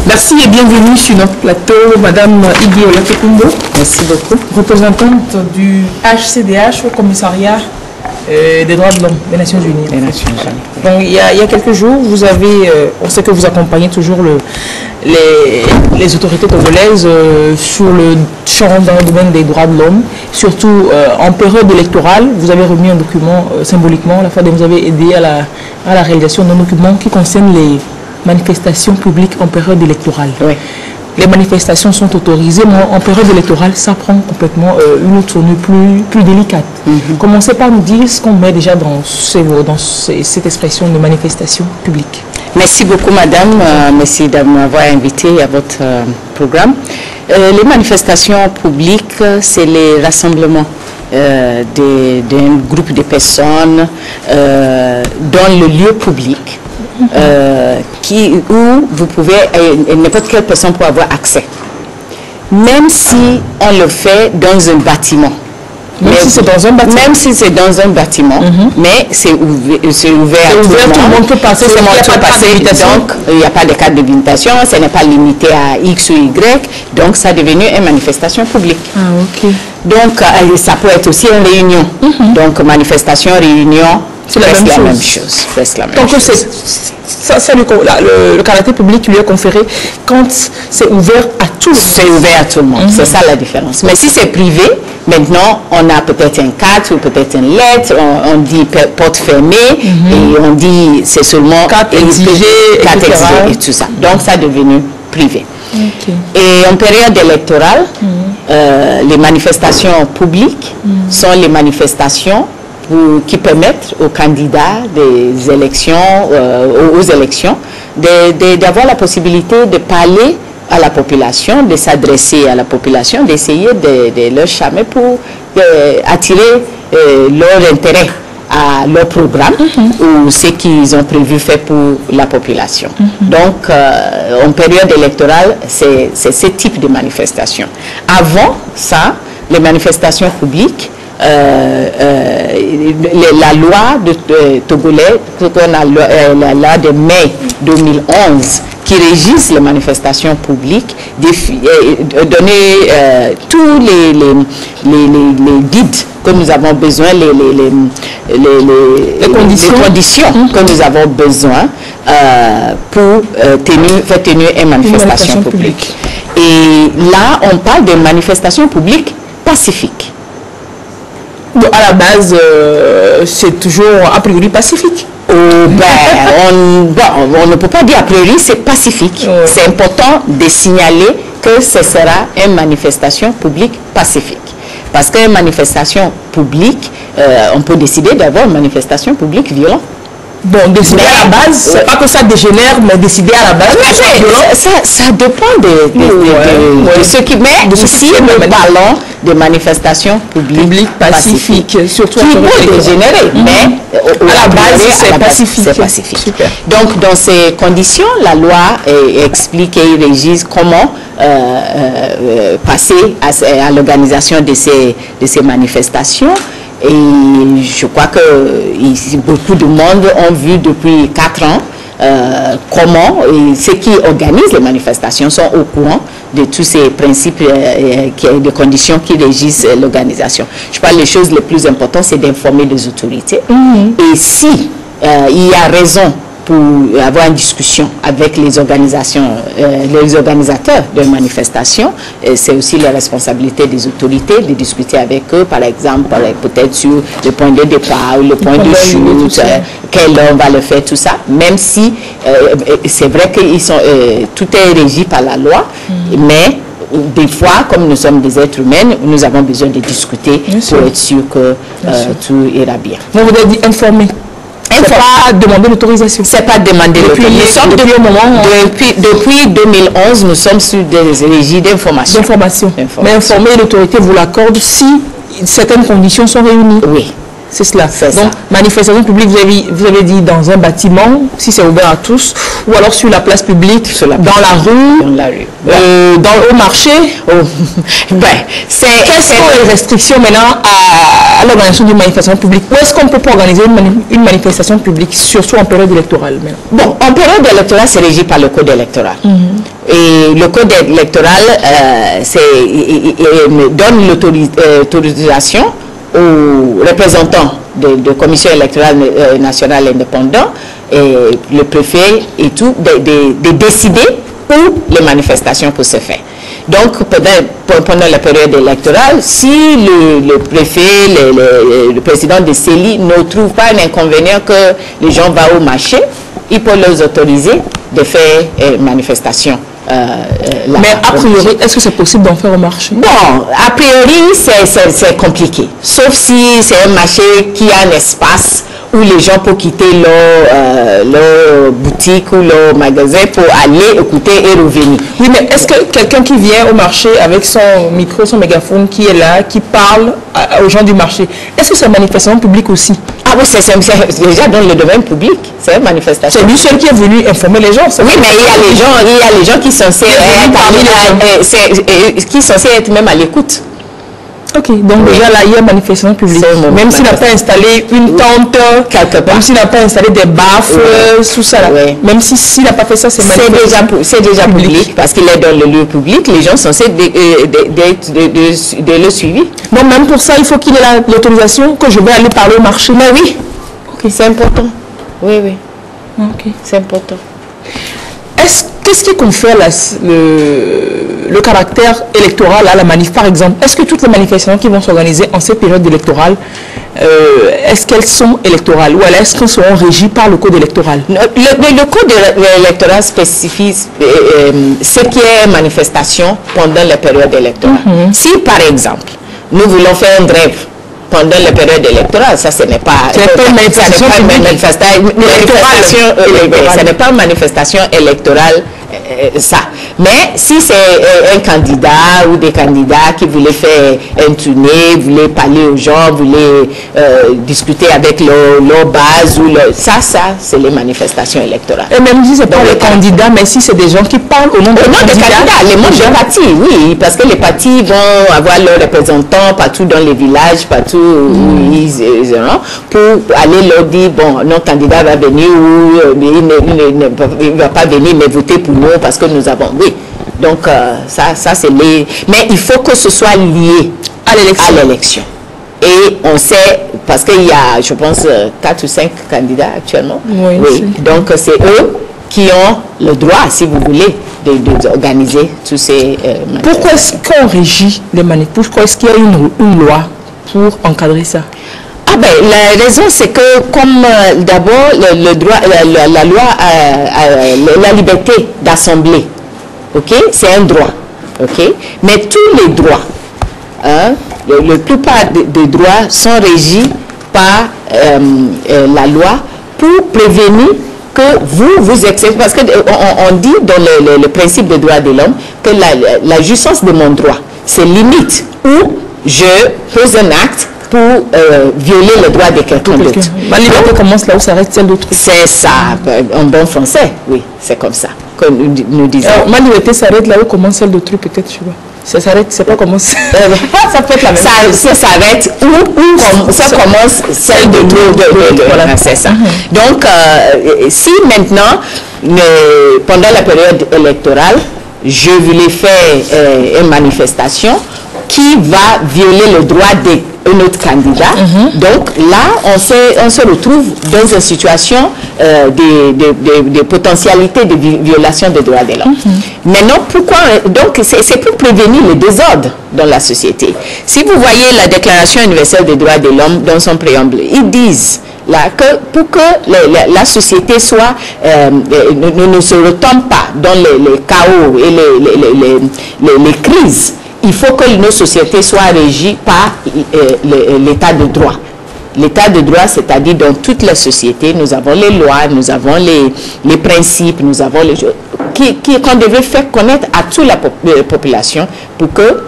Merci et bienvenue sur notre plateau, Madame Iggy Olatekumbo. Merci beaucoup. Représentante du HCDH au commissariat des droits de l'homme des Nations Unies. Donc, il y a quelques jours, vous avez, on sait que vous accompagnez toujours les autorités togolaises sur le champ dans le domaine des droits de l'homme, surtout en période électorale. Vous avez remis un document symboliquement, la fois dont vous avez aidé à la réalisation d'un document qui concerne les manifestations publiques en période électorale. Oui. Les manifestations sont autorisées, mais en période électorale, ça prend complètement une autre tournure plus délicate. Commencez par nous dire ce qu'on met déjà dans cette expression de manifestation publique. Merci beaucoup, madame. Merci de m'avoir invité à votre programme. Les manifestations publiques, c'est les rassemblements d'un groupe de personnes dans le lieu public. Où vous pouvez, n'importe quelle personne peut avoir accès. Même si on le fait dans un bâtiment. Même si c'est dans un bâtiment. Même si c'est dans un bâtiment, mais c'est ouvert à tout le monde peut passer. Donc, il n'y a pas de carte d'habilitation, ce n'est pas limité à X ou Y, donc ça est devenu une manifestation publique. Ah, ok. Donc, ça peut être aussi une réunion. Donc, manifestation, réunion, c'est la même chose. Donc, le caractère public lui est conféré quand c'est ouvert à tout le monde. C'est ouvert à tout le monde, c'est ça la différence. Mais si c'est privé, maintenant, on a peut-être un cadre ou peut-être une lettre, on dit porte fermée, et on dit c'est seulement carte exigée, et tout ça. Donc, ça est devenu privé. Et en période électorale, les manifestations publiques sont les manifestations qui permettent aux candidats des élections, aux élections d'avoir la possibilité de parler à la population, de s'adresser à la population, d'essayer de leur charmer pour attirer leur intérêt à leur programme ou ce qu'ils ont prévu faire pour la population. Donc, en période électorale, c'est ce type de manifestation. Avant ça, les manifestations publiques, la loi de Togolais, la loi de mai 2011 qui régisse les manifestations publiques, donner tous les guides que nous avons besoin, les conditions que nous avons besoin pour faire tenir une manifestation publique. Et là, on parle de manifestation publique pacifique. Donc, à la base, c'est toujours a priori pacifique. On ne peut pas dire a priori, c'est pacifique. C'est important de signaler que ce sera une manifestation publique pacifique. Parce qu'une manifestation publique, on peut décider d'avoir une manifestation publique violente. Bon, décider à la base, c'est pas que ça dégénère, mais décider à la base, ça dépend de ce qui met ici le ballon de manifestations publiques pacifiques. Surtout qui peut dégénérer, mais à la base, c'est pacifique. Super. Donc, dans ces conditions, la loi explique et régisse comment passer à l'organisation de ces manifestations. Et je crois que beaucoup de monde ont vu depuis 4 ans comment ceux qui organisent les manifestations sont au courant de tous ces principes de conditions qui régissent l'organisation. Je pense que les choses les plus importantes, c'est d'informer les autorités. Et si il y a raison pour avoir une discussion avec les organisations, les organisateurs de manifestations, c'est aussi la responsabilité des autorités de discuter avec eux, par exemple, peut-être sur le point de départ ou le point de chute, quelle heure on va le faire, tout ça, même si c'est vrai que tout est régi par la loi, mais des fois, comme nous sommes des êtres humains, nous avons besoin de discuter pour être sûr que tout ira bien. Vous avez dit informer. C'est pas demander l'autorisation. C'est pas demander l'autorisation. Depuis 2011, nous sommes sur des régies d'information. Mais informer l'autorité vous l'accorde si certaines conditions sont réunies. Oui. C'est cela. Donc, manifestation publique, vous avez dit dans un bâtiment, si c'est ouvert à tous, ou alors sur la place publique, dans la rue, dans le marché. Quelles sont les restrictions maintenant à l'organisation d'une manifestation publique? Où est-ce qu'on peut pas organiser une manifestation publique, surtout en période électorale? Bon, en période électorale, c'est régi par le code électoral. Et le code électoral donne l'autorisation aux représentants de commission électorale nationale indépendante, et le préfet et tout, de décider où les manifestations peuvent se faire. Donc, pendant la période électorale, si le préfet, le président de CELI ne trouve pas un inconvénient que les gens vont au marché, il peut les autoriser de faire manifestation. Mais a priori, est-ce que c'est possible d'en faire au marché? Bon, a priori, c'est compliqué. Sauf si c'est un marché qui a un espace où les gens peuvent quitter leur boutique ou leur magasin pour aller écouter et revenir. Oui, mais est-ce que quelqu'un qui vient au marché avec son micro, son mégaphone, qui est là, qui parle aux gens du marché, est-ce que c'est une manifestation publique aussi? Ah oui, c'est déjà dans le domaine public, c'est une manifestation. C'est lui seul qui est venu informer les gens. Oui, mais il y a les gens qui sont censés être même à l'écoute. Ok, donc déjà là, il y a une manifestation publique. Même s'il n'a pas installé une tente, quelque part. Même s'il n'a pas installé des baffes, tout ça là. Même s'il n'a pas fait ça, c'est déjà public. Parce qu'il est dans le lieu public, les gens sont censés de le suivre. Donc même pour ça, il faut qu'il ait l'autorisation que je vais aller parler au marché. Mais oui, c'est important. Oui, oui. C'est important. Qu'est-ce qui confère le caractère électoral à la manif, par exemple? Est-ce que toutes les manifestations qui vont s'organiser en cette période électorale, est-ce qu'elles sont électorales ou est-ce qu'elles seront régies par le code électoral? Le code électoral spécifie ce qui est manifestation pendant la période électorale. Si, par exemple, nous voulons faire une grève pendant la période électorale, ça, ce n'est pas une manifestation électorale, ça. Mais si c'est un candidat ou des candidats qui voulaient faire un tournée, voulaient parler aux gens, voulaient discuter avec leur base, ça c'est les manifestations électorales. Et même si ce n'est pas les candidats, mais si c'est des gens qui parlent au nom des candidats, les membres des partis, oui, parce que les partis vont avoir leurs représentants partout dans les villages, partout où ils pour aller leur dire, bon, notre candidat va venir ou il ne va pas venir, mais voter pour nous parce que nous avons... Oui, donc ça c'est les... Mais il faut que ce soit lié à l'élection. Et on sait, parce qu'il y a, je pense, 4 ou 5 candidats actuellement. Oui. Donc c'est eux qui ont le droit, si vous voulez, d'organiser tous ces manifestations. Pourquoi est-ce qu'on régit les manifestations? Pourquoi est-ce qu'il y a une loi pour encadrer ça? Ah ben, la raison, c'est que comme d'abord, le droit, la loi, la liberté d'assembler, ok, c'est un droit, ok, mais tous les droits, la plupart des droits sont régis par la loi pour prévenir que vous excédez, parce qu'on dit dans le principe des droits de l'homme que la jouissance de mon droit, c'est limite où je pose un acte pour violer le droit de quelqu'un d'autre. Ma liberté commence là où s'arrête celle d'autrui. C'est ça, en bon français, oui, c'est comme ça que nous disons. Alors, ma liberté s'arrête là où commence celle d'autrui, peut-être, tu vois. Ça s'arrête, c'est pas comment ça peut être la même chose. Ça s'arrête où ça commence celle de l'autre. Voilà, c'est ça. Donc, si maintenant, pendant la période électorale, je voulais faire une manifestation qui va violer le droit d'un autre candidat. Donc là, on se retrouve dans une situation de potentialité de violation des droits de l'homme. Maintenant, pourquoi? Donc, c'est pour prévenir le désordre dans la société. Si vous voyez la Déclaration universelle des droits de l'homme dans son préambule, ils disent là que pour que la société soit ne se retombe pas dans les chaos et les crises, il faut que nos sociétés soient régies par l'état de droit. L'état de droit, c'est-à-dire dans toute la société, nous avons les lois, nous avons les principes, nous avons les choses qu'on devait faire connaître à toute la population pour que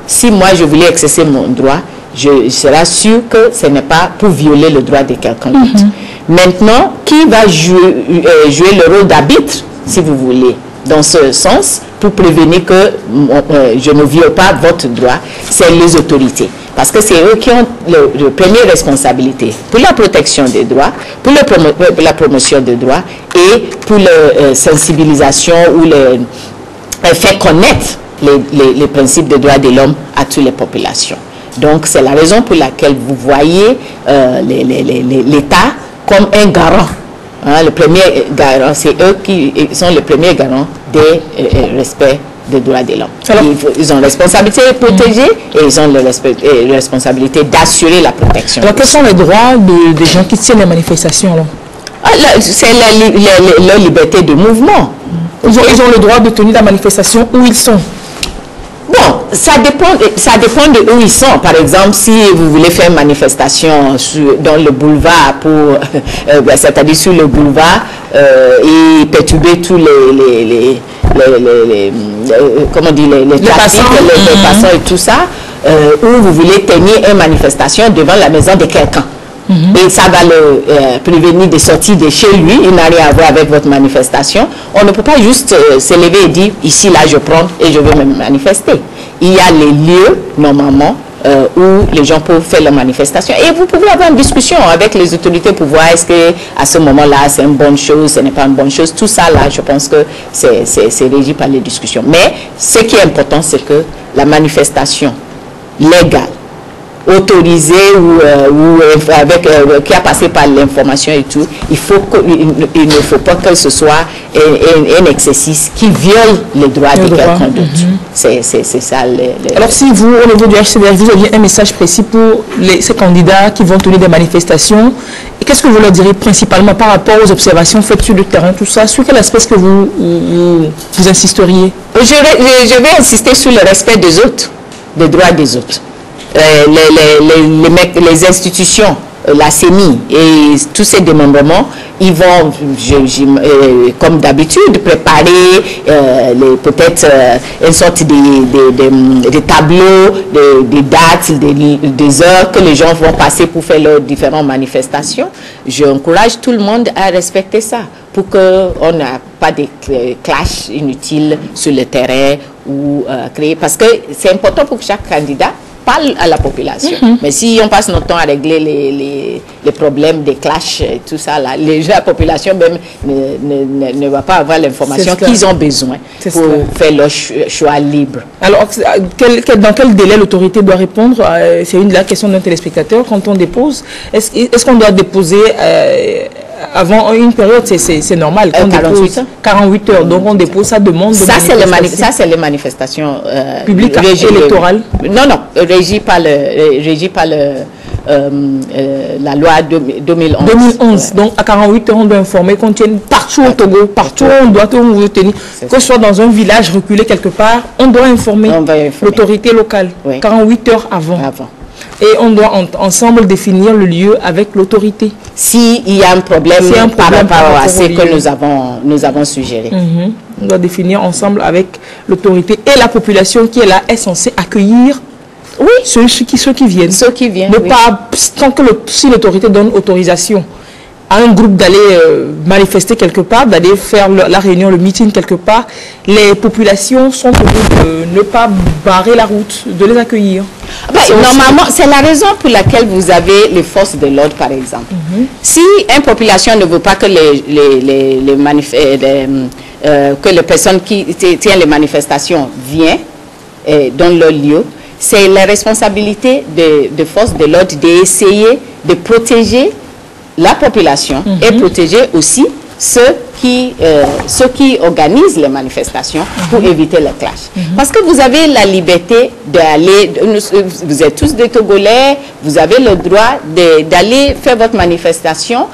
si moi je voulais exercer mon droit, je serai sûr que ce n'est pas pour violer le droit de quelqu'un d'autre. Maintenant, qui va jouer le rôle d'arbitre, si vous voulez, dans ce sens, pour prévenir que je ne viole pas votre droit, c'est les autorités. Parce que c'est eux qui ont la première responsabilité pour la protection des droits, pour la promotion des droits et pour la sensibilisation ou faire connaître les principes des droits de l'homme à toutes les populations. Donc, c'est la raison pour laquelle vous voyez l'État comme un garant. Hein, le premier garant, c'est eux qui sont les premiers garants des respects des droits de l'homme. Ils ont la responsabilité de protéger et ils ont la responsabilité d'assurer la protection. Alors, quels sont les droits des gens qui tiennent les manifestations? C'est leur liberté de mouvement. Ils ont le droit de tenir la manifestation où ils sont. Bon, ça dépend de où ils sont. Par exemple, si vous voulez faire une manifestation dans le boulevard, c'est-à-dire sur le boulevard, et perturber tous les passants et tout ça, ou vous voulez tenir une manifestation devant la maison de quelqu'un. Et ça va le prévenir de sortir de chez lui, il n'a rien à voir avec votre manifestation. On ne peut pas juste se lever et dire, ici, là, je prends et je vais me manifester. Il y a les lieux, normalement, où les gens peuvent faire la manifestation. Et vous pouvez avoir une discussion avec les autorités pour voir est-ce qu'à ce moment-là, c'est une bonne chose, ce n'est pas une bonne chose. Tout ça, là, je pense que c'est régi par les discussions. Mais ce qui est important, c'est que la manifestation légale, autorisé qui a passé par l'information et tout, il ne faut pas que ce soit un exercice qui viole les droits de quelqu'un d'autre. C'est ça. Alors si vous, au niveau du HCDH, vous aviez un message précis pour ces candidats qui vont tenir des manifestations, qu'est-ce que vous leur direz principalement par rapport aux observations faites sur le terrain, tout ça, sur quel aspect est-ce que vous insisteriez? Je vais insister sur le respect des autres, des droits des autres. Les institutions, la CENI et tous ces démembrements, ils vont, comme d'habitude, préparer peut-être une sorte de tableaux, des dates, des heures que les gens vont passer pour faire leurs différentes manifestations. J'encourage tout le monde à respecter ça pour qu'on n'ait pas de clash inutiles sur le terrain ou créer. Parce que c'est important pour que chaque candidat parle à la population. Mais si on passe notre temps à régler les problèmes des clashs et tout ça, là, la population même ne va pas avoir l'information qu'ils ont besoin pour faire leur choix libre. Alors, dans quel délai l'autorité doit répondre? C'est la question d'un téléspectateur quand on dépose. Est-ce qu'on doit déposer avant une période, c'est normal. 48 heures. 48 heures. Donc on dépose sa demande. Ça, c'est les manifestations publiques électorales. Non, régie par la loi 2011. 2011. Ouais. Donc à 48 heures, on doit informer qu'on tienne partout au Togo, partout où on veut tenir. Que ce soit dans un village reculé quelque part, on doit informer l'autorité locale. Oui. 48 heures avant. Et on doit ensemble définir le lieu avec l'autorité. S'il y a un problème, par rapport à ce que nous avons suggéré. On doit définir ensemble avec l'autorité et la population qui est là est censée accueillir ceux qui viennent. Ceux qui viennent. Si l'autorité donne autorisation à un groupe d'aller manifester quelque part, d'aller faire la réunion, le meeting quelque part, les populations sont tenues de ne pas barrer la route, de les accueillir. Normalement, c'est la raison pour laquelle vous avez les forces de l'ordre, par exemple. Si une population ne veut pas que que les personnes qui tiennent les manifestations viennent dans leur lieu, c'est la responsabilité de forces de l'ordre d'essayer de protéger la population et protéger aussi ceux qui organisent les manifestations pour éviter le clash. Parce que vous avez la liberté d'aller, vous êtes tous des Togolais, vous avez le droit d'aller faire votre manifestation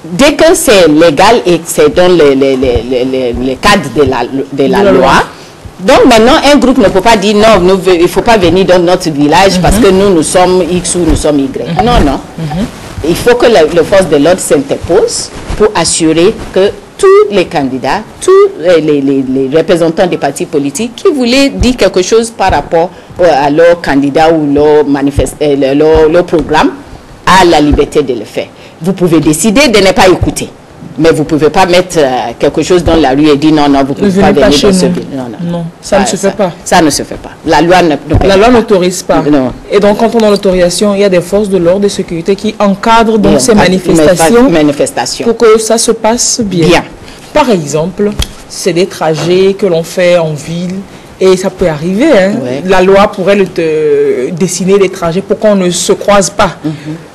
dès que c'est légal et que c'est dans le cadre de la loi. Donc maintenant, un groupe ne peut pas dire non, il ne faut pas venir dans notre village parce que nous sommes X ou nous sommes Y. Non. Il faut que les forces de l'ordre s'interposent pour assurer que tous les candidats, tous les représentants des partis politiques qui voulaient dire quelque chose par rapport à leur candidat ou leur programme, a la liberté de le faire. Vous pouvez décider de ne pas écouter. Mais vous ne pouvez pas mettre quelque chose dans la rue et dire non, non, vous ne pouvez pas venir dans ce ville. Non, ça ne se fait pas. Ça ne se fait pas. La loi n'autorise pas. Non. Et donc, quand on a l'autorisation, il y a des forces de l'ordre et de sécurité qui encadrent donc ces manifestations pour que ça se passe bien. Par exemple, c'est des trajets que l'on fait en ville. Et ça peut arriver, hein. La loi pourrait dessiner des trajets pour qu'on ne se croise pas.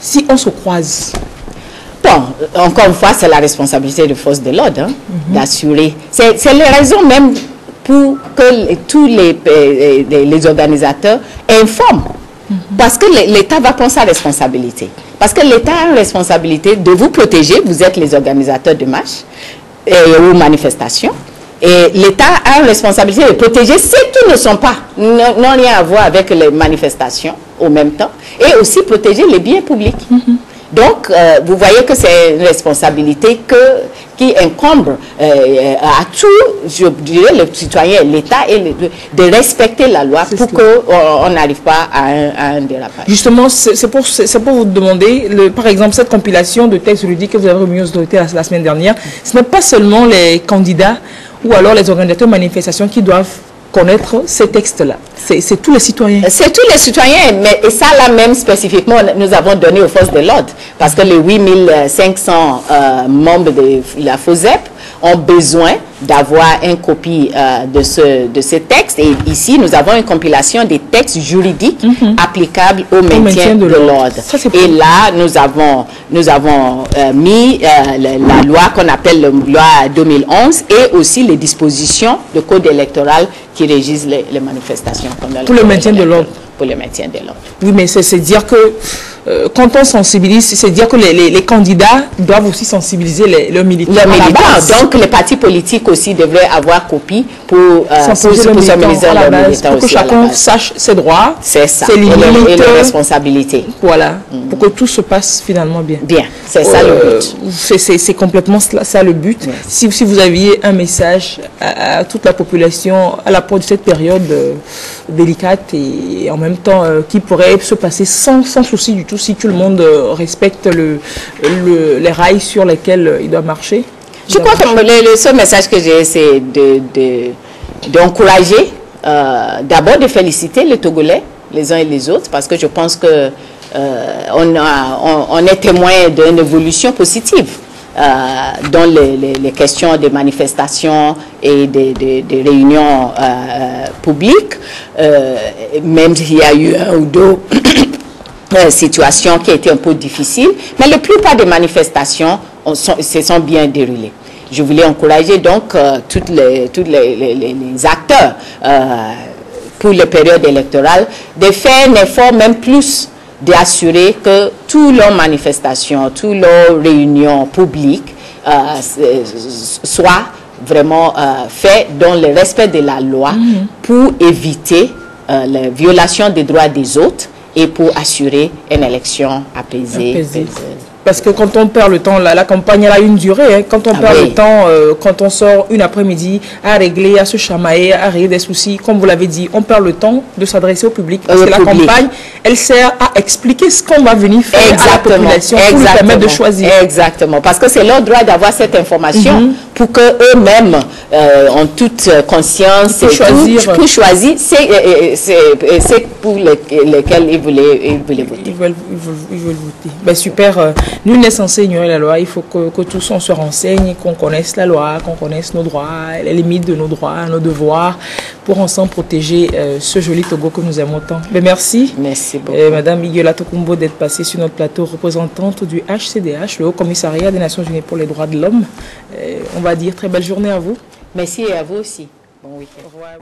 Si on se croise... Bon, encore une fois, c'est la responsabilité des forces de l'ordre d'assurer. C'est les raisons même pour que tous les organisateurs informent. Parce que l'État va prendre sa responsabilité. Parce que l'État a une responsabilité de vous protéger. Vous êtes les organisateurs de marches ou manifestations. Et l'État a une responsabilité de protéger ceux qui ne sont pas, n'ont rien à voir avec les manifestations au même temps, et aussi protéger les biens publics. Donc, vous voyez que c'est une responsabilité qui incombe à tous, je dirais, les citoyens, l'État, de respecter la loi pour qu'on n'arrive pas à un dérapage. Justement, c'est pour vous demander, par exemple, cette compilation de textes juridiques que vous avez remis aux autorités la semaine dernière, ce n'est pas seulement les candidats ou alors les organisateurs de manifestations qui doivent connaître ces textes-là. C'est tous les citoyens. C'est tous les citoyens, mais et ça là même spécifiquement, nous avons donné aux forces de l'ordre, parce que les 8500 membres de la FOSEP ont besoin d'avoir une copie de ce texte. Et ici, nous avons une compilation des textes juridiques applicables au maintien de l'ordre. Et là, nous avons mis la loi qu'on appelle la loi 2011 et aussi les dispositions du code électoral qui régissent les manifestations. Pour le maintien de l'ordre. Pour le maintien de l'ordre. Oui, mais c'est dire que quand on sensibilise, c'est dire que les candidats doivent aussi sensibiliser les militants. Donc les partis politiques aussi devraient avoir copie pour sensibiliser leurs militants pour que chacun sache ses droits, ses limites et les responsabilités. Voilà, pour que tout se passe finalement bien. Bien, c'est ça le but. C'est complètement ça le but. Si vous aviez un message à toute la population à l'approche de cette période délicate et en même temps qui pourrait se passer sans souci du tout, si tout le monde respecte les rails sur lesquels il doit marcher? Je crois que le seul message que j'ai, c'est d'encourager, d'abord de féliciter les Togolais, les uns et les autres, parce que je pense que on est témoin d'une évolution positive dans les questions des manifestations et des réunions publiques, même s'il y a eu un ou deux situations qui étaient un peu difficiles, mais la plupart des manifestations se sont bien déroulées. Je voulais encourager donc tous les acteurs pour les périodes électorales de faire un effort même plus d'assurer que toutes leurs manifestations, toutes leurs réunions publiques soient vraiment faites dans le respect de la loi pour éviter la violation des droits des autres et pour assurer une élection apaisée. Parce que quand on perd le temps, la campagne elle a une durée. Hein. Quand on perd le temps, quand on sort une après-midi à régler, à se chamailler, à régler des soucis, comme vous l'avez dit, on perd le temps de s'adresser au public. Parce que la campagne, elle sert à expliquer ce qu'on va venir faire à la population pour lui permettre de choisir. Exactement. Parce que c'est leur droit d'avoir cette information pour qu'eux-mêmes, en toute conscience, pour choisir, c'est pour lesquels ils voulaient voter. Ils veulent voter. Ben, super. Nul n'est censé ignorer la loi. Il faut que tous on se renseigne, qu'on connaisse la loi, qu'on connaisse nos droits, les limites de nos droits, nos devoirs, pour ensemble protéger ce joli Togo que nous aimons tant. Ben, merci. Merci beaucoup. Madame Igiola Tokumbo d'être passée sur notre plateau, représentante du HCDH, le Haut Commissariat des Nations Unies pour les droits de l'homme. On va dire très belle journée à vous. Merci et à vous aussi. Bon week-end. Au revoir.